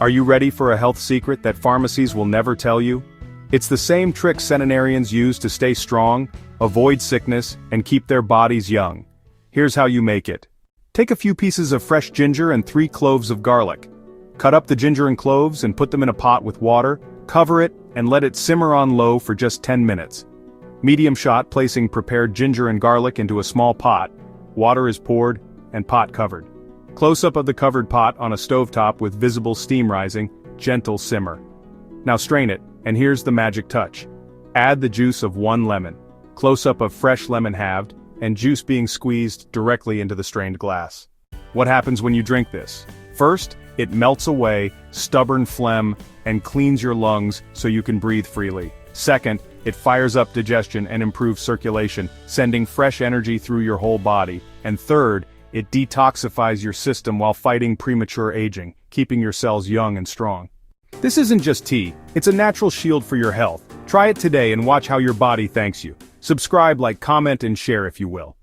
Are you ready for a health secret that pharmacies will never tell you? It's the same trick centenarians use to stay strong, avoid sickness, and keep their bodies young. Here's how you make it. Take a few pieces of fresh ginger and 3 cloves of garlic. Cut up the ginger and cloves and put them in a pot with water, cover it, and let it simmer on low for just 10 minutes. Medium shot, placing prepared ginger and garlic into a small pot. Water is poured, and pot covered. Close-up of the covered pot on a stovetop with visible steam rising, gentle simmer. Now strain it, and here's the magic touch. Add the juice of 1 lemon. Close-up of fresh lemon halved, and juice being squeezed directly into the strained glass. What happens when you drink this? First, it melts away stubborn phlegm and cleans your lungs so you can breathe freely. Second, it fires up digestion and improves circulation, sending fresh energy through your whole body. And third, it detoxifies your system while fighting premature aging, keeping your cells young and strong. This isn't just tea, it's a natural shield for your health. Try it today and watch how your body thanks you. Subscribe, like, comment, and share if you will.